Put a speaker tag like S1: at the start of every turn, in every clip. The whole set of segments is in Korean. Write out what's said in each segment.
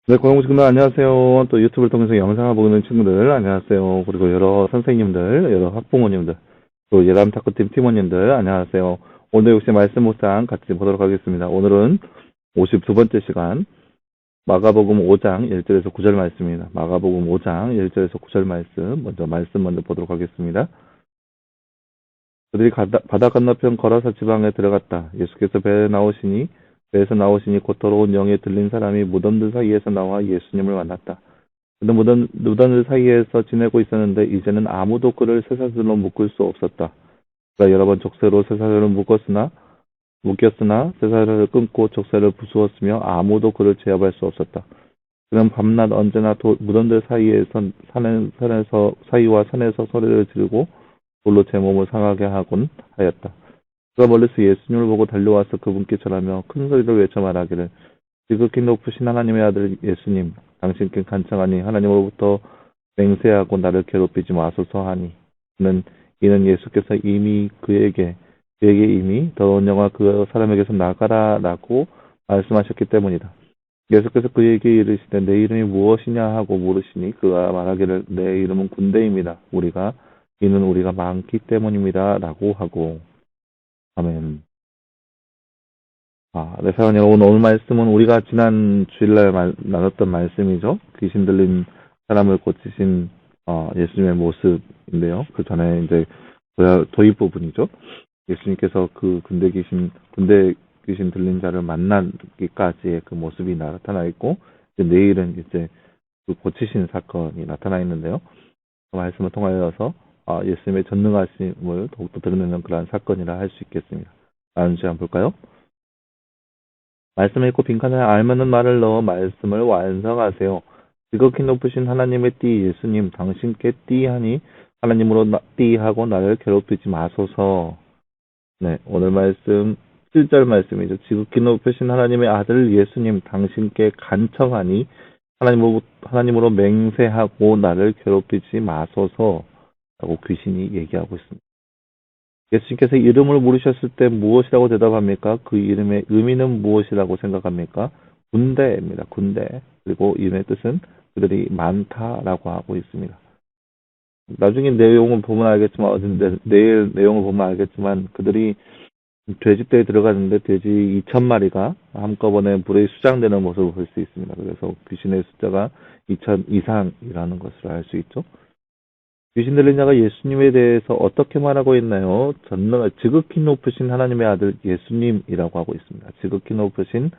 S1: 네, 고용친구들 안녕하세요. 또 유튜브를 통해서 영상을 보고 있는 친구들 안녕하세요. 그리고 여러 선생님들, 여러 학부모님들, 또 예람 탁구팀 팀원님들 안녕하세요. 오늘 역시 말씀 묵상 같이 보도록 하겠습니다. 오늘은 52번째 시간 마가복음 5장 1절에서 9절 말씀입니다. 마가복음 5장 1절에서 9절 말씀 먼저 보도록 하겠습니다. 그들이 바다 건너편 거라사 지방에 들어갔다. 예수께서 배에서 나오시니 곧 더러운 영에 들린 사람이 무덤들 사이에서 나와 예수님을 만났다. 그는 무덤들 사이에서 지내고 있었는데 이제는 아무도 그를 쇠사슬로 묶을 수 없었다. 그가 여러 번 족쇄로 쇠사슬을 묶였으나 쇠사슬을 끊고 족쇄를 부수었으며 아무도 그를 제압할 수 없었다. 그는 밤낮 언제나 무덤들 사이와 산에서 소리를 지르고 돌로 제 몸을 상하게 하곤 하였다. 그가 멀리서 예수님을 보고 달려와서 그분께 절하며 큰 소리로 외쳐 말하기를 지극히 높으신 하나님의 아들 예수님, 당신께 간청하니 하나님으로부터 맹세하고 나를 괴롭히지 마소서 하니 이는 예수께서 이미 그에게 이미 더러운 영아 그 사람에게서 나가라라고 말씀하셨기 때문이다. 예수께서 그에게 이르시되 내 이름이 무엇이냐 하고 물으시니 그가 말하기를 내 이름은 군대입니다. 이는 우리가 많기 때문입니다. 라고 하고 아멘. 네, 사랑하는 여러분, 오늘 말씀은 우리가 지난 주일날 나눴던 말씀이죠. 귀신 들린 사람을 고치신 예수님의 모습인데요. 그 전에 이제 도입 부분이죠. 예수님께서 그 군대 귀신 들린 자를 만나기까지의 그 모습이 나타나 있고, 이제 내일은 이제 그 고치신 사건이 나타나 있는데요. 그 말씀을 통하여서 예수님의 전능하심을 더욱더 드러내는 그러한 사건이라 할 수 있겠습니다. 다음 주에 한번 볼까요? 말씀을 읽고 빈칸에 알맞는 말을 넣어 말씀을 완성하세요. 지극히 높으신 하나님의 띠 예수님 당신께 띠하니 하나님으로 띠하고 나를 괴롭히지 마소서. 네, 오늘 말씀 7절 말씀이죠. 지극히 높으신 하나님의 아들 예수님 당신께 간청하니 하나님으로 맹세하고 나를 괴롭히지 마소서 라고 귀신이 얘기하고 있습니다. 예수님께서 이름을 물으셨을 때 무엇이라고 대답합니까? 그 이름의 의미는 무엇이라고 생각합니까? 군대입니다. 군대. 그리고 이름의 뜻은 그들이 많다라고 하고 있습니다. 나중에 내용을 보면 알겠지만, 내일 내용을 보면 알겠지만, 그들이 돼지떼에 들어가는데 돼지 2,000마리가 한꺼번에 불에 수장되는 모습을 볼 수 있습니다. 그래서 귀신의 숫자가 2,000 이상이라는 것을 알 수 있죠. 귀신 들린 자가 예수님에 대해서 어떻게 말하고 있나요? 지극히 높으신 하나님의 아들 예수님이라고 하고 있습니다. 지극히 높으신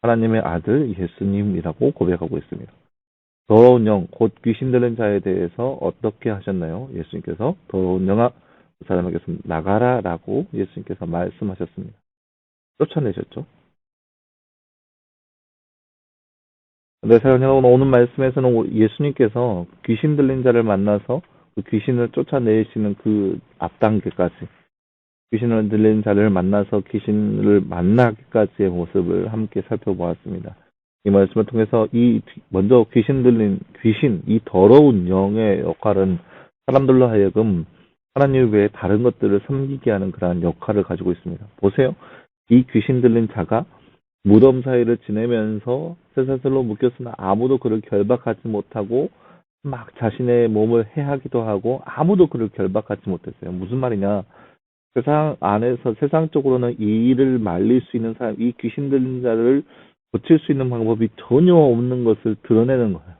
S1: 하나님의 아들 예수님이라고 고백하고 있습니다. 더러운 영, 곧 귀신 들린 자에 대해서 어떻게 하셨나요? 예수님께서 더러운 영아 그 사람에게서 나가라라고 예수님께서 말씀하셨습니다. 쫓아내셨죠. 네, 사랑하는 여러분, 오늘 말씀에서는 예수님께서 귀신 들린 자를 만나서 그 귀신을 쫓아내시는 그 앞단계까지 귀신을 들린 자를 만나서 귀신을 만나기까지의 모습을 함께 살펴보았습니다. 이 말씀을 통해서 먼저 이 더러운 영의 역할은 사람들로 하여금 하나님 외에 다른 것들을 섬기게 하는 그러한 역할을 가지고 있습니다. 보세요. 이 귀신 들린 자가 무덤 사이를 지내면서 쇠사슬로 묶였으나 아무도 그를 결박하지 못하고 막 자신의 몸을 해하기도 하고 아무도 그를 결박하지 못했어요. 무슨 말이냐? 세상적으로는 이 일을 말릴 수 있는 사람, 이 귀신 들린 자를 고칠 수 있는 방법이 전혀 없는 것을 드러내는 거예요.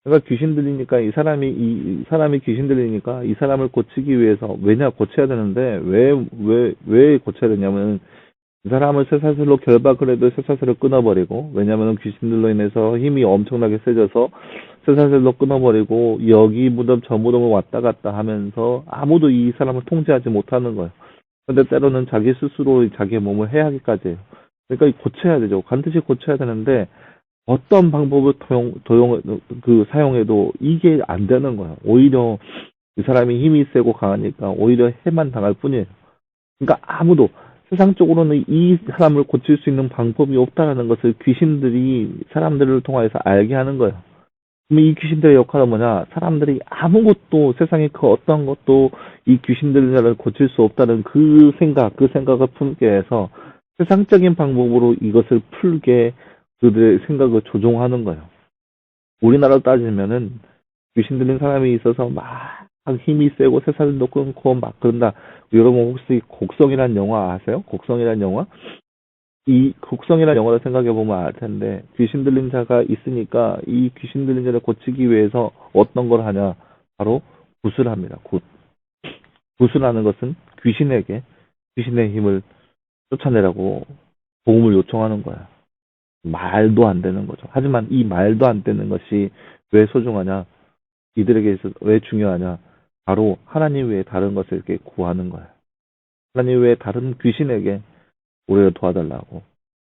S1: 그러니까 이 사람이 귀신 들리니까 이 사람을 고치기 위해서, 고쳐야 되는데, 왜 고쳐야 되냐면, 이 사람을 쇠사슬로 결박을 해도 쇠사슬을 끊어버리고, 왜냐하면 귀신들로 인해서 힘이 엄청나게 세져서 쇠사슬로 끊어버리고 여기 무덤 저 무덤을 왔다 갔다 하면서 아무도 이 사람을 통제하지 못하는 거예요. 근데 때로는 자기 스스로 자기의 몸을 해하기까지 해요. 그러니까 고쳐야 되죠. 반드시 고쳐야 되는데 어떤 방법을 사용해도 이게 안 되는 거예요. 오히려 이 사람이 힘이 세고 강하니까 오히려 해만 당할 뿐이에요. 그러니까 아무도 세상적으로는 이 사람을 고칠 수 있는 방법이 없다는 것을 귀신들이 사람들을 통해서 알게 하는 거예요. 그럼 이 귀신들의 역할은 뭐냐? 사람들이 아무것도, 세상에 그 어떤 것도 이 귀신들을 고칠 수 없다는 그 생각을 품게 해서 세상적인 방법으로 이것을 풀게 그들의 생각을 조종하는 거예요. 우리나라로 따지면은 귀신 들린 사람이 있어서 막 힘이 세고 새살도 끊고 막 그런다. 여러분 혹시 곡성이란 영화 아세요? 곡성이란 영화? 이 곡성이란 영화를 생각해 보면 알 텐데 귀신 들린 자가 있으니까 이 귀신 들린 자를 고치기 위해서 어떤 걸 하냐? 바로 굿을 합니다. 굿. 굿을 하는 것은 귀신에게 귀신의 힘을 쫓아내라고 도움을 요청하는 거야. 말도 안 되는 거죠. 하지만 이 말도 안 되는 것이 왜 소중하냐? 이들에게 있어서 왜 중요하냐? 바로 하나님 외에 다른 것을 이렇게 구하는 거야. 하나님 외에 다른 귀신에게 우리를 도와달라고.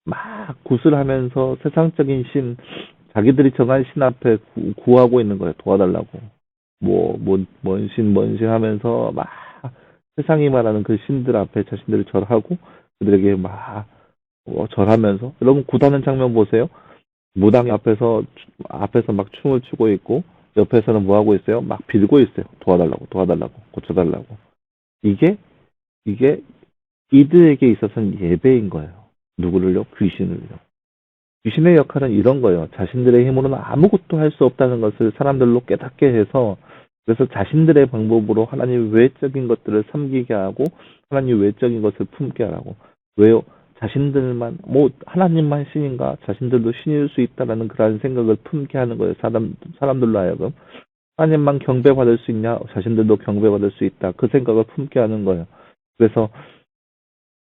S1: 막 굿을 하면서 세상적인 신, 자기들이 정한 신 앞에 구하고 있는 거예요. 도와달라고. 뭔 신 하면서 막 세상이 말하는 그 신들 앞에 자신들을 절하고 그들에게 막 절하면서 여러분 굿하는 장면 보세요. 무당 앞에서 막 춤을 추고 있고 옆에서는 뭐 하고 있어요? 막 빌고 있어요. 도와달라고, 고쳐달라고. 이게 이게 이들에게 있어서는 예배인 거예요. 누구를요? 귀신을요. 귀신의 역할은 이런 거예요. 자신들의 힘으로는 아무것도 할 수 없다는 것을 사람들로 깨닫게 해서 그래서 자신들의 방법으로 하나님 외적인 것들을 섬기게 하고 하나님 외적인 것을 품게 하라고. 왜요? 자신들만 하나님만 신인가? 자신들도 신일 수 있다라는 그런 생각을 품게 하는 거예요. 사람들로 하여금 하나님만 경배받을 수 있냐? 자신들도 경배받을 수 있다. 그 생각을 품게 하는 거예요. 그래서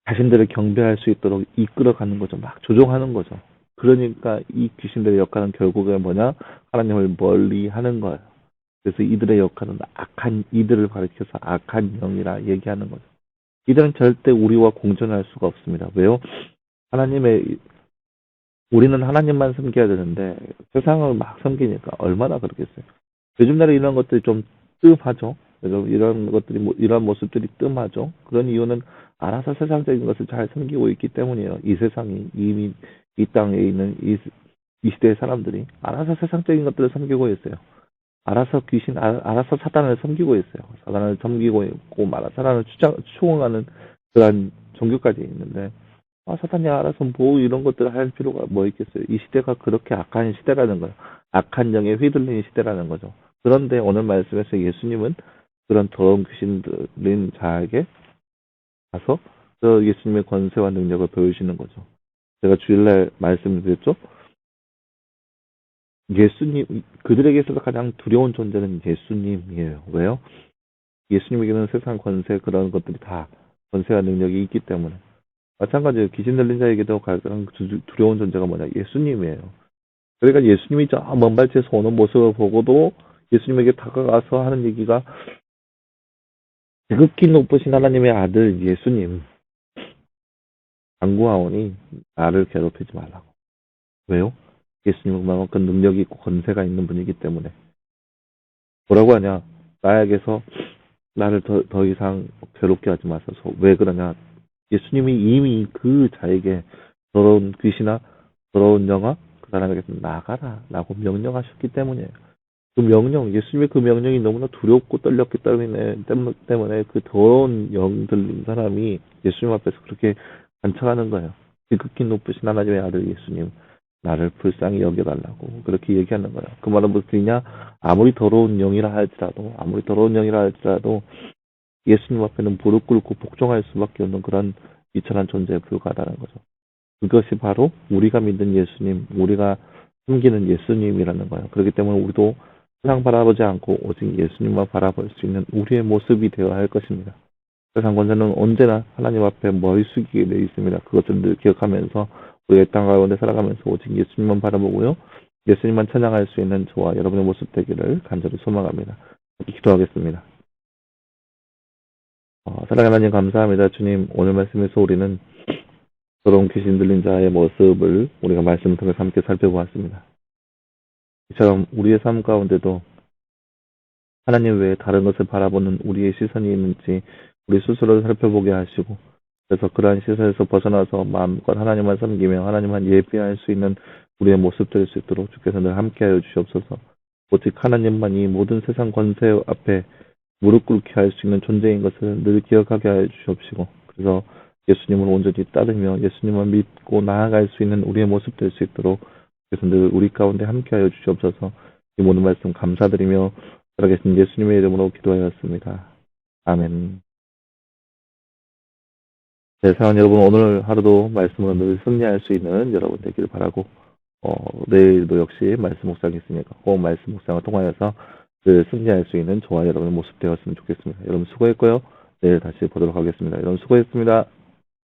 S1: 자신들을 경배할 수 있도록 이끌어가는 거죠. 막 조종하는 거죠. 그러니까 이 귀신들의 역할은 결국에 뭐냐? 하나님을 멀리 하는 거예요. 그래서 이들의 역할은 이들을 가리켜서 악한 영이라 얘기하는 거죠. 이들은 절대 우리와 공존할 수가 없습니다. 왜요? 우리는 하나님만 섬겨야 되는데 세상을 막 섬기니까 얼마나 그렇겠어요. 요즘 날에 이런 것들이 좀 뜸하죠. 이런 모습들이 뜸하죠. 그런 이유는 알아서 세상적인 것을 잘 섬기고 있기 때문이에요. 이 세상이 이미 이 땅에 있는 이 시대의 사람들이 알아서 세상적인 것들을 섬기고 있어요. 알아서 사단을 섬기고 있어요. 사단을 섬기고 있고, 사단을 추앙하는 그런 종교까지 있는데, 사단이 알아서 이런 것들을 할 필요가 뭐 있겠어요. 이 시대가 그렇게 악한 시대라는 거예요. 악한 영에 휘둘린 시대라는 거죠. 그런데 오늘 말씀에서 예수님은 그런 더러운 귀신 들린 자에게 가서 예수님의 권세와 능력을 보여주시는 거죠. 제가 주일날 말씀드렸죠. 그들에게 있어서 가장 두려운 존재는 예수님이에요. 왜요? 예수님에게는 세상 권세 그런 것들이 다 권세와 능력이 있기 때문에. 마찬가지로 귀신 들린 자에게도 가장 두려운 존재가 뭐냐? 예수님이에요. 그러니까 예수님이 저 먼 발치에서 오는 모습을 보고도 예수님에게 다가가서 하는 얘기가 지극히 높으신 하나님의 아들 예수님 간구하오니 나를 괴롭히지 말라고. 왜요? 예수님은 그만큼 능력이 있고 권세가 있는 분이기 때문에. 뭐라고 하냐? 나에게서 나를 더 이상 괴롭게 하지 마소서. 왜 그러냐? 예수님이 이미 그 자에게 더러운 귀신아, 더러운 영아, 그 사람에게서 나가라 라고 명령하셨기 때문이에요. 예수님의 그 명령이 너무나 두렵고 떨렸기 때문에 그 더러운 영 들린 사람이 예수님 앞에서 그렇게 간청하는 거예요. 지극히 높으신 하나님의 아들 예수님, 나를 불쌍히 여겨달라고 그렇게 얘기하는 거예요. 그 말은 무슨 뜻이냐? 아무리 더러운 영이라 할지라도 예수님 앞에는 무릎 꿇고 복종할 수밖에 없는 그런 비천한 존재에 불과하다는 거죠. 그것이 바로 우리가 믿는 예수님, 우리가 숨기는 예수님이라는 거예요. 그렇기 때문에 우리도 세상 바라보지 않고 오직 예수님만 바라볼 수 있는 우리의 모습이 되어야 할 것입니다. 세상 권세는 언제나 하나님 앞에 머리 숙이게 되어 있습니다. 그것을 늘 기억하면서 우리의 땅 가운데 살아가면서 오직 예수님만 바라보고요. 예수님만 찬양할 수 있는 저와 여러분의 모습 되기를 간절히 소망합니다. 기도하겠습니다. 사랑하는 하나님 감사합니다. 주님, 오늘 말씀에서 우리는 더러운 귀신 들린 자의 모습을 우리가 말씀을 통해서 함께 살펴보았습니다. 이처럼 우리의 삶 가운데도 하나님 외에 다른 것을 바라보는 우리의 시선이 있는지 우리 스스로를 살펴보게 하시고 그래서 그러한 시선에서 벗어나서 마음껏 하나님만 섬기며 하나님만 예배할 수 있는 우리의 모습 될 수 있도록 주께서 늘 함께하여 주시옵소서. 오직 하나님만 이 모든 세상 권세 앞에 무릎 꿇게 할 수 있는 존재인 것을 늘 기억하게 하여 주시옵시고 그래서 예수님을 온전히 따르며 예수님을 믿고 나아갈 수 있는 우리의 모습 될 수 있도록 그래서 늘 우리 가운데 함께하여 주시옵소서. 이 모든 말씀 감사드리며 살아계신 예수님의 이름으로 기도하였습니다. 아멘. 네, 사랑하는 여러분, 오늘 하루도 말씀으로 늘 승리할 수 있는 여러분 되기를 바라고 내일도 역시 말씀 묵상이 있으니까 꼭 말씀 묵상을 통하여서 늘 승리할 수 있는 저와 여러분의 모습 되었으면 좋겠습니다. 여러분 수고했고요. 내일 다시 보도록 하겠습니다. 여러분 수고했습니다.